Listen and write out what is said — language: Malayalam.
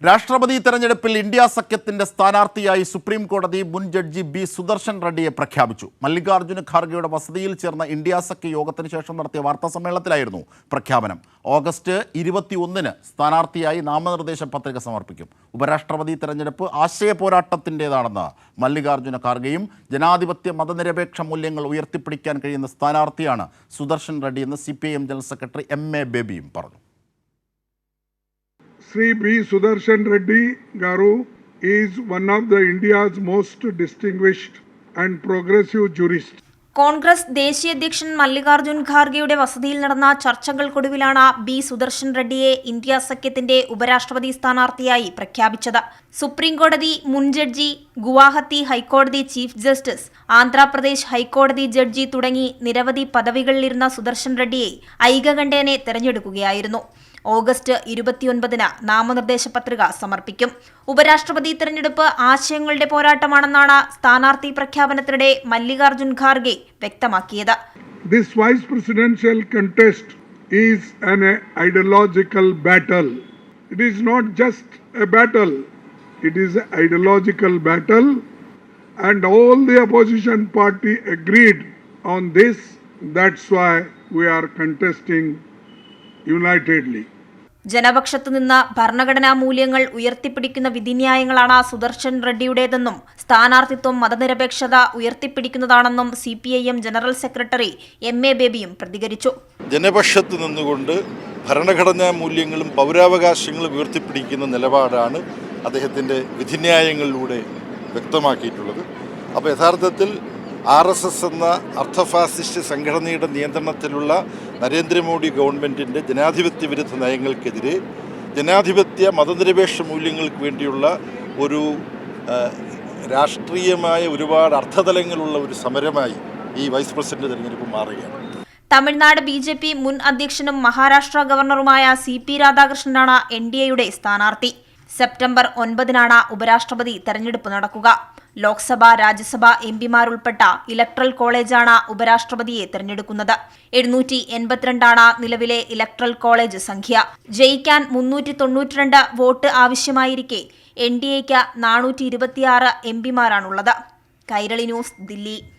രാഷ്ട്രപതി തെരഞ്ഞെടുപ്പിൽ ഇന്ത്യ സഖ്യത്തിന്റെ സ്ഥാനാർത്ഥിയായി സുപ്രീം കോടതി മുൻ ജഡ്ജി ബി സുദർശൻ റെഡ്ഡിയെ പ്രഖ്യാപിച്ചു. മല്ലികാർജ്ജുന ഖാർഗെയുടെ വസതിയിൽ ചേർന്ന ഇന്ത്യ സഖ്യ യോഗത്തിന് ശേഷം നടത്തിയ വാർത്താ സമ്മേളനത്തിലായിരുന്നു പ്രഖ്യാപനം. ഓഗസ്റ്റ് 21-ന് സ്ഥാനാർത്ഥിയായി നാമനിർദ്ദേശ പത്രിക സമർപ്പിക്കും. ഉപരാഷ്ട്രപതി തെരഞ്ഞെടുപ്പ് ആശയ പോരാട്ടത്തിൻ്റെതാണെന്ന് മല്ലികാർജ്ജുന ഖാർഗെയും ജനാധിപത്യ മതനിരപേക്ഷ മൂല്യങ്ങൾ ഉയർത്തിപ്പിടിക്കാൻ കഴിയുന്ന സ്ഥാനാർത്ഥിയാണ് സുദർശൻ റെഡ്ഡി എന്ന് CPIM ജനറൽ സെക്രട്ടറി MA ബേബിയും പറഞ്ഞു. Sri B. Sudarshan Reddy Garu is one of the India's most distinguished and progressive jurists. Congress ദേശീയ അധ്യക്ഷൻ മല്ലികാർജ്ജുൻ ഖാർഗെയുടെ വസതിയിൽ നടന്ന ചർച്ചകൾക്കൊടുവിലാണ് ബി സുദർശൻ റെഡ്ഡിയെ ഇന്ത്യ സഖ്യത്തിന്റെ ഉപരാഷ്ട്രപതി സ്ഥാനാർത്ഥിയായി പ്രഖ്യാപിച്ചത്. സുപ്രീം കോടതി മുൻ ജഡ്ജി, ഗുവാഹത്തി ഹൈക്കോടതി ചീഫ് ജസ്റ്റിസ്, ആന്ധ്രാപ്രദേശ് ഹൈക്കോടതി ജഡ്ജി തുടങ്ങി നിരവധി പദവികളിലിരുന്ന സുദർശൻ റെഡ്ഡിയെ ഐകകണ്ഠേന തെരഞ്ഞെടുക്കുകയായിരുന്നു. ഓഗസ്റ്റ് 29-ന് നാമനിർദ്ദേശ പത്രിക സമർപ്പിക്കും. ഉപരാഷ്ട്രപതി തെരഞ്ഞെടുപ്പ് ആശയങ്ങളുടെ പോരാട്ടമാണെന്നാണ് സ്ഥാനാർത്ഥി പ്രഖ്യാപനത്തിനിടെ മല്ലികാർജ്ജുൻ ഖാർഗെ വ്യക്തമാക്കിയത്. This vice presidential contest is an ideological battle. It is not just a battle. It is an ideological battle, and all the opposition party agreed on this. That's why we are contesting unitedly. ജനപക്ഷത്തു നിന്ന് ഭരണഘടനാ മൂല്യങ്ങൾ ഉയർത്തിപ്പിടിക്കുന്ന വിധിന്യായങ്ങളാണ് സുദർശൻ റെഡ്ഡിയുടേതെന്നും സ്ഥാനാർത്ഥിത്വം മതനിരപേക്ഷത ഉയർത്തിപ്പിടിക്കുന്നതാണെന്നും CPIM ജനറൽ സെക്രട്ടറി MA ബേബിയും പ്രതികരിച്ചു. ജനപക്ഷത്ത് നിന്നുകൊണ്ട് ഭരണഘടനാ മൂല്യങ്ങളും പൗരാവകാശങ്ങളും ഉയർത്തിപ്പിടിക്കുന്ന നിലപാടാണ് അദ്ദേഹത്തിൻ്റെ വിധിന്യായങ്ങളിലൂടെ വ്യക്തമാക്കിയിട്ടുള്ളത്. അപ്പോൾ യഥാർത്ഥത്തിൽ RSS എന്ന അർദ്ധഫാസിസ്റ്റ് സംഘടനയുടെ നിയന്ത്രണത്തിലുള്ള നരേന്ദ്രമോദി ഗവൺമെൻറ്റിൻ്റെ ജനാധിപത്യ വിരുദ്ധ നയങ്ങൾക്കെതിരെ ജനാധിപത്യ മതനിരപേക്ഷ മൂല്യങ്ങൾക്ക് വേണ്ടിയുള്ള ഒരു രാഷ്ട്രീയമായ ഒരുപാട് അർത്ഥതലങ്ങളുള്ള ഒരു സമരമായി ഈ വൈസ് പ്രസിഡന്റ് തെരഞ്ഞെടുപ്പ് മാറുകയാണ്. തമിഴ്നാട് BJP മുൻ അധ്യക്ഷനും മഹാരാഷ്ട്ര ഗവർണറുമായ CP രാധാകൃഷ്ണനാണ് NDAയുടെ സ്ഥാനാർത്ഥി. സെപ്റ്റംബർ 9-നാണ് ഉപരാഷ്ട്രപതി തെരഞ്ഞെടുപ്പ് നടക്കുക. ലോക്സഭ, രാജ്യസഭ MPമാരുൾപ്പെട്ട ഇലക്ട്രൽ കോളേജാണ് ഉപരാഷ്ട്രപതിയെ തെരഞ്ഞെടുക്കുന്നത്. 782 നിലവിലെ ഇലക്ട്രൽ കോളേജ് സംഖ്യ. ജയിക്കാൻ 392 വോട്ട് ആവശ്യമായിരിക്കെ NDAയ്ക്ക് 426 MPമാരാണുള്ളത്. കൈരളി ന്യൂസ്, ദില്ലി.